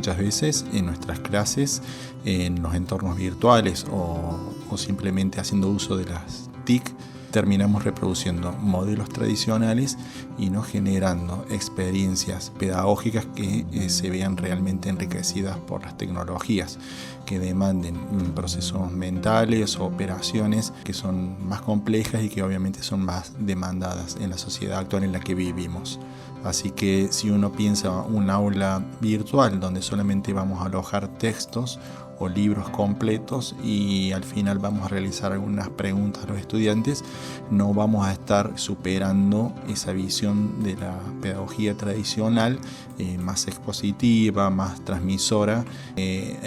muchas veces en nuestras clases, en los entornos virtuales o simplemente haciendo uso de las TIC, terminamos reproduciendo modelos tradicionales y no generando experiencias pedagógicas que se vean realmente enriquecidas por las tecnologías, que demanden procesos mentales o operaciones que son más complejas y que obviamente son más demandadas en la sociedad actual en la que vivimos. Así que si uno piensa un aula virtual donde solamente vamos a alojar textos o libros completos y al final vamos a realizar algunas preguntas a los estudiantes, no vamos a estar superando esa visión de la pedagogía tradicional, más expositiva, más transmisora.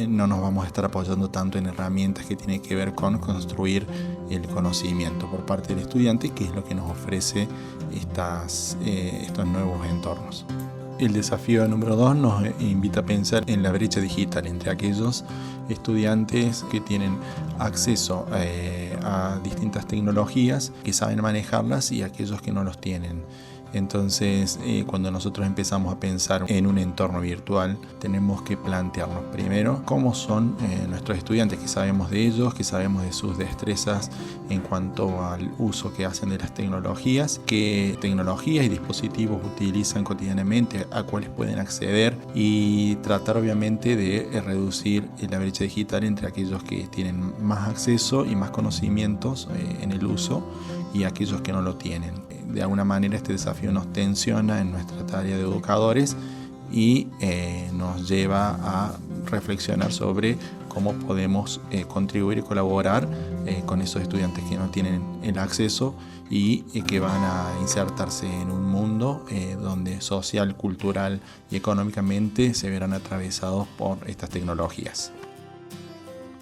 No nos vamos a estar apoyando tanto en herramientas que tienen que ver con construir el conocimiento por parte del estudiante, que es lo que nos ofrece estos nuevos entornos. El desafío número 2 nos invita a pensar en la brecha digital entre aquellos estudiantes que tienen acceso a distintas tecnologías, que saben manejarlas, y aquellos que no los tienen. Entonces, cuando nosotros empezamos a pensar en un entorno virtual, tenemos que plantearnos primero cómo son nuestros estudiantes, qué sabemos de ellos, qué sabemos de sus destrezas en cuanto al uso que hacen de las tecnologías, qué tecnologías y dispositivos utilizan cotidianamente, a cuáles pueden acceder, y tratar obviamente de reducir la brecha digital entre aquellos que tienen más acceso y más conocimientos en el uso y aquellos que no lo tienen. De alguna manera este desafío nos tensiona en nuestra tarea de educadores y nos lleva a reflexionar sobre cómo podemos contribuir y colaborar con esos estudiantes que no tienen el acceso y que van a insertarse en un mundo donde social, cultural y económicamente se verán atravesados por estas tecnologías.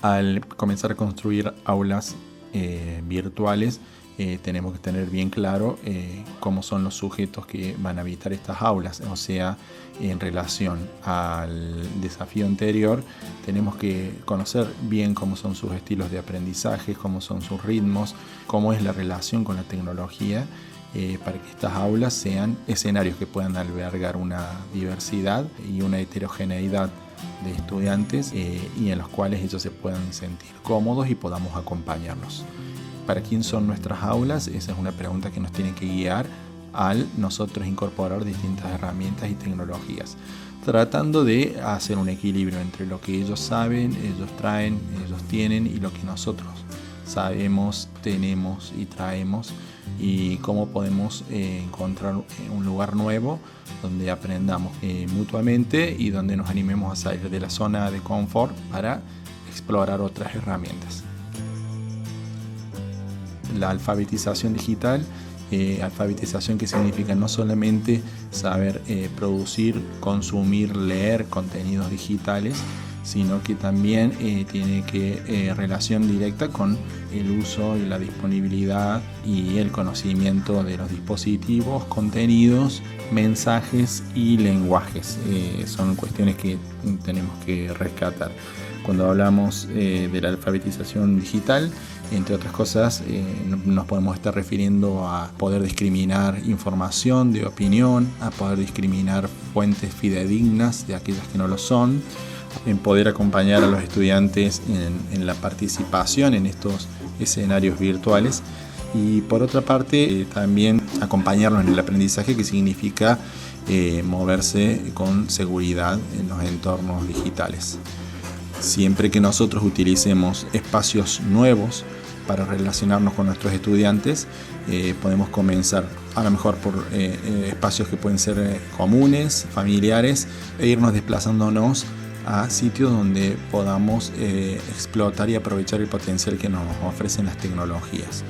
Al comenzar a construir aulas virtuales, tenemos que tener bien claro cómo son los sujetos que van a habitar estas aulas. O sea, en relación al desafío anterior, tenemos que conocer bien cómo son sus estilos de aprendizaje, cómo son sus ritmos, cómo es la relación con la tecnología, para que estas aulas sean escenarios que puedan albergar una diversidad y una heterogeneidad de estudiantes y en los cuales ellos se puedan sentir cómodos y podamos acompañarlos. ¿Para quién son nuestras aulas? Esa es una pregunta que nos tiene que guiar al nosotros incorporar distintas herramientas y tecnologías, tratando de hacer un equilibrio entre lo que ellos saben, ellos traen, ellos tienen, y lo que nosotros sabemos, tenemos y traemos, y cómo podemos encontrar un lugar nuevo donde aprendamos mutuamente y donde nos animemos a salir de la zona de confort para explorar otras herramientas. La alfabetización digital, alfabetización que significa no solamente saber producir, consumir, leer contenidos digitales, sino que también tiene relación directa con el uso y la disponibilidad y el conocimiento de los dispositivos, contenidos, mensajes y lenguajes. Son cuestiones que tenemos que rescatar. Cuando hablamos de la alfabetización digital, entre otras cosas, nos podemos estar refiriendo a poder discriminar información de opinión, a poder discriminar fuentes fidedignas de aquellas que no lo son, en poder acompañar a los estudiantes en la participación en estos escenarios virtuales, y por otra parte también acompañarlos en el aprendizaje, que significa moverse con seguridad en los entornos digitales. Siempre que nosotros utilicemos espacios nuevos para relacionarnos con nuestros estudiantes, podemos comenzar a lo mejor por espacios que pueden ser comunes, familiares, e irnos desplazándonos a sitios donde podamos explotar y aprovechar el potencial que nos ofrecen las tecnologías.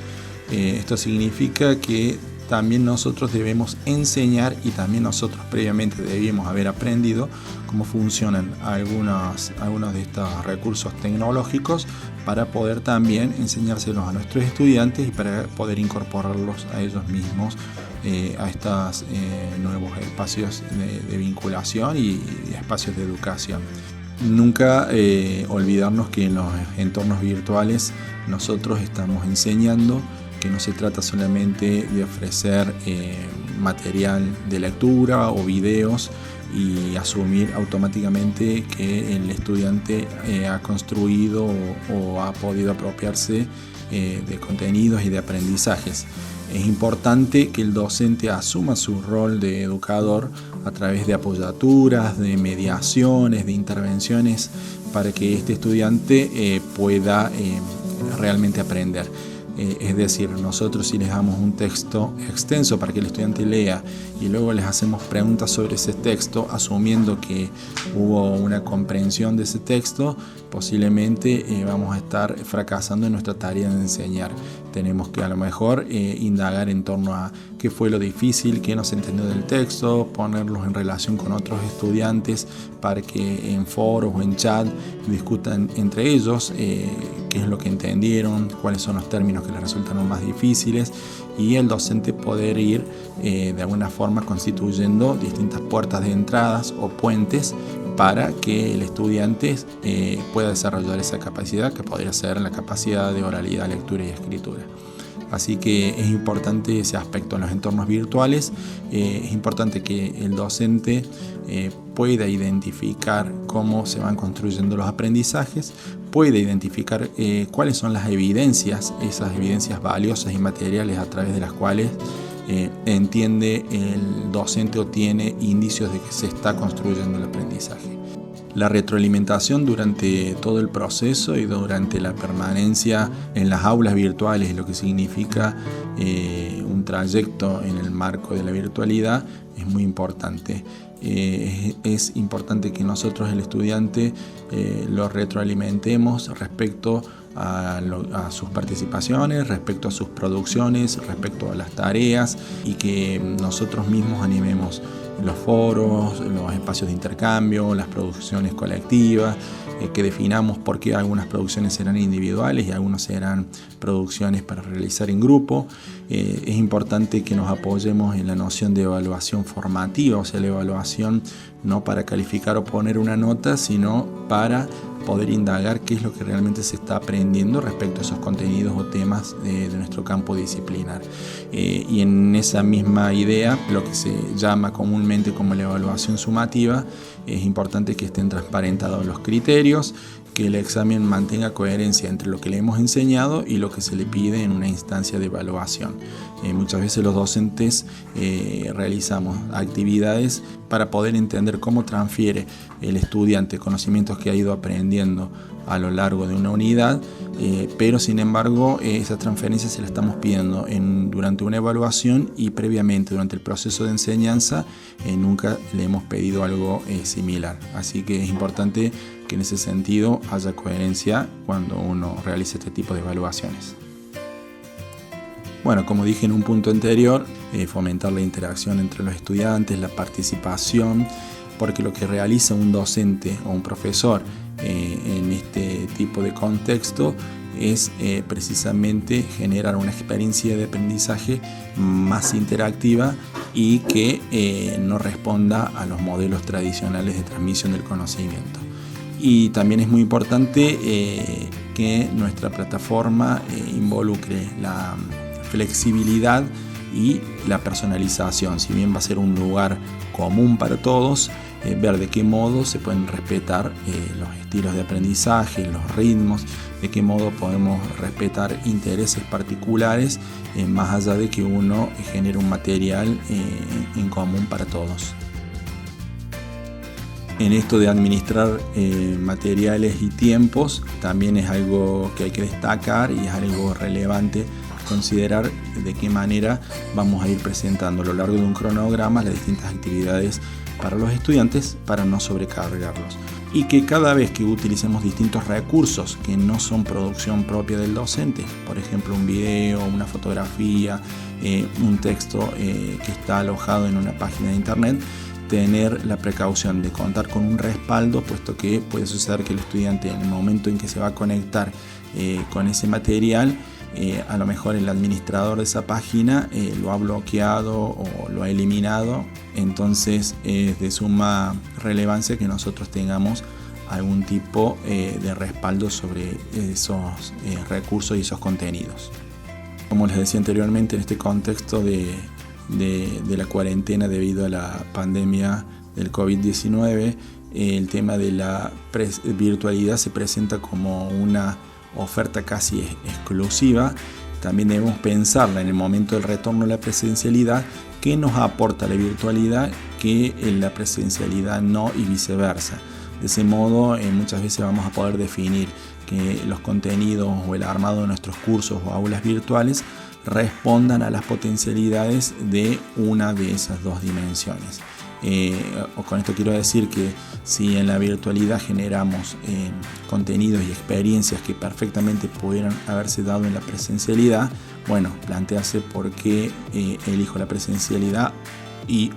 Esto significa que también nosotros debemos enseñar, y también nosotros previamente debemos haber aprendido cómo funcionan algunos de estos recursos tecnológicos para poder también enseñárselos a nuestros estudiantes y para poder incorporarlos a ellos mismos a estos nuevos espacios de vinculación y espacios de educación. Nunca olvidarnos que en los entornos virtuales nosotros estamos enseñando, que no se trata solamente de ofrecer material de lectura o videos y asumir automáticamente que el estudiante ha construido o ha podido apropiarse de contenidos y de aprendizajes. Es importante que el docente asuma su rol de educador a través de apoyaturas, de mediaciones, de intervenciones para que este estudiante pueda realmente aprender. Es decir, nosotros si les damos un texto extenso para que el estudiante lea y luego les hacemos preguntas sobre ese texto, asumiendo que hubo una comprensión de ese texto, posiblemente vamos a estar fracasando en nuestra tarea de enseñar. Tenemos que a lo mejor indagar en torno a qué fue lo difícil, qué no se entendió del texto, ponerlos en relación con otros estudiantes para que en foros o en chat discutan entre ellos qué es lo que entendieron, cuáles son los términos que les resultaron más difíciles, y el docente poder ir de alguna forma constituyendo distintas puertas de entradas o puentes para que el estudiante pueda desarrollar esa capacidad que podría ser la capacidad de oralidad, lectura y escritura. Así que es importante ese aspecto en los entornos virtuales. Es importante que el docente pueda identificar cómo se van construyendo los aprendizajes, pueda identificar cuáles son las evidencias, esas evidencias valiosas y materiales a través de las cuales entiende el docente o tiene indicios de que se está construyendo el aprendizaje. La retroalimentación durante todo el proceso y durante la permanencia en las aulas virtuales, lo que significa un trayecto en el marco de la virtualidad, es muy importante. Es importante que nosotros, el estudiante, lo retroalimentemos respecto a sus participaciones, respecto a sus producciones, respecto a las tareas, y que nosotros mismos animemos los foros, los espacios de intercambio, las producciones colectivas, que definamos por qué algunas producciones serán individuales y algunas serán producciones para realizar en grupo. Es importante que nos apoyemos en la noción de evaluación formativa, o sea, la evaluación no para calificar o poner una nota, sino para poder indagar qué es lo que realmente se está aprendiendo respecto a esos contenidos o temas de nuestro campo disciplinar. Y en esa misma idea, lo que se llama comúnmente como la evaluación sumativa, es importante que estén transparentados los criterios, que el examen mantenga coherencia entre lo que le hemos enseñado y lo que se le pide en una instancia de evaluación. Muchas veces los docentes realizamos actividades para poder entender cómo transfiere el estudiante conocimientos que ha ido aprendiendo a lo largo de una unidad, pero sin embargo esa transferencia se la estamos pidiendo durante una evaluación, y previamente durante el proceso de enseñanza nunca le hemos pedido algo similar. Así que es importante que en ese sentido haya coherencia cuando uno realiza este tipo de evaluaciones. Bueno, como dije en un punto anterior, fomentar la interacción entre los estudiantes, la participación, porque lo que realiza un docente o un profesor en este tipo de contexto es precisamente generar una experiencia de aprendizaje más interactiva y que no responda a los modelos tradicionales de transmisión del conocimiento. Y también es muy importante que nuestra plataforma involucre la flexibilidad y la personalización. Si bien va a ser un lugar común para todos, ver de qué modo se pueden respetar los estilos de aprendizaje, los ritmos, de qué modo podemos respetar intereses particulares, más allá de que uno genere un material en común para todos. En esto de administrar materiales y tiempos, también es algo que hay que destacar y es algo relevante considerar de qué manera vamos a ir presentando a lo largo de un cronograma las distintas actividades para los estudiantes para no sobrecargarlos, y que cada vez que utilicemos distintos recursos que no son producción propia del docente, por ejemplo un video, una fotografía, un texto que está alojado en una página de internet, tener la precaución de contar con un respaldo, puesto que puede suceder que el estudiante, en el momento en que se va a conectar con ese material, a lo mejor el administrador de esa página lo ha bloqueado o lo ha eliminado. Entonces es de suma relevancia que nosotros tengamos algún tipo de respaldo sobre esos recursos y esos contenidos. Como les decía anteriormente, en este contexto de la cuarentena debido a la pandemia del COVID-19, el tema de la virtualidad se presenta como una oferta casi exclusiva. También debemos pensarla en el momento del retorno a la presencialidad, qué nos aporta la virtualidad que la presencialidad no, y viceversa. De ese modo, muchas veces vamos a poder definir que los contenidos o el armado de nuestros cursos o aulas virtuales respondan a las potencialidades de una de esas dos dimensiones. Con esto quiero decir que si en la virtualidad generamos contenidos y experiencias que perfectamente pudieran haberse dado en la presencialidad, bueno, plantearse por qué elijo la presencialidad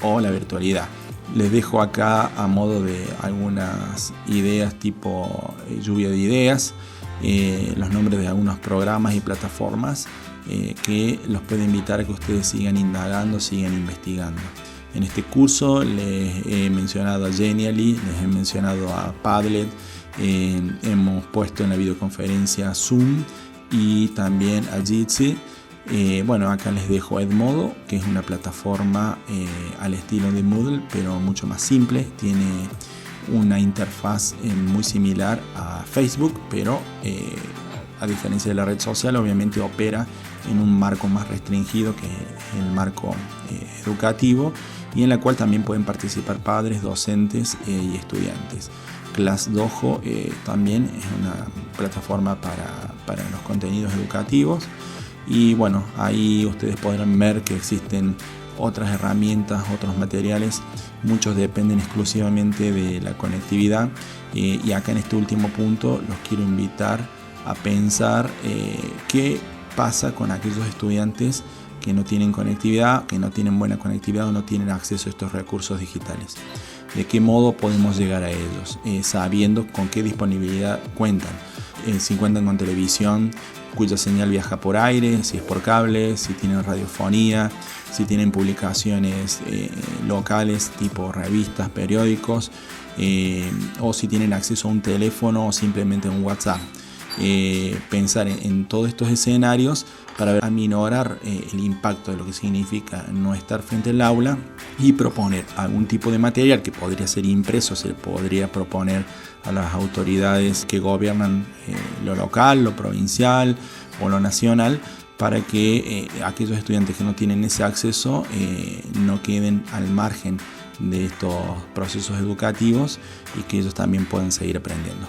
o la virtualidad. Les dejo acá a modo de algunas ideas tipo lluvia de ideas, los nombres de algunos programas y plataformas que los puede invitar a que ustedes sigan indagando, sigan investigando. En este curso les he mencionado a Genially, les he mencionado a Padlet, hemos puesto en la videoconferencia Zoom y también a Jitsi. Bueno, acá les dejo Edmodo, que es una plataforma al estilo de Moodle, pero mucho más simple. Tiene una interfaz muy similar a Facebook, pero a diferencia de la red social, obviamente opera en un marco más restringido que el marco educativo, y en la cual también pueden participar padres, docentes y estudiantes. ClassDojo también es una plataforma para los contenidos educativos. Y bueno, ahí ustedes podrán ver que existen otras herramientas, otros materiales. Muchos dependen exclusivamente de la conectividad. Y acá en este último punto los quiero invitar a pensar qué pasa con aquellos estudiantes que no tienen conectividad, que no tienen buena conectividad o no tienen acceso a estos recursos digitales. ¿De qué modo podemos llegar a ellos? Sabiendo con qué disponibilidad cuentan. Si cuentan con televisión cuya señal viaja por aire, si es por cable, si tienen radiofonía, si tienen publicaciones locales tipo revistas, periódicos, o si tienen acceso a un teléfono o simplemente un WhatsApp. Pensar en todos estos escenarios para aminorar el impacto de lo que significa no estar frente al aula y proponer algún tipo de material que podría ser impreso, se podría proponer a las autoridades que gobiernan lo local, lo provincial o lo nacional, para que aquellos estudiantes que no tienen ese acceso no queden al margen de estos procesos educativos y que ellos también puedan seguir aprendiendo.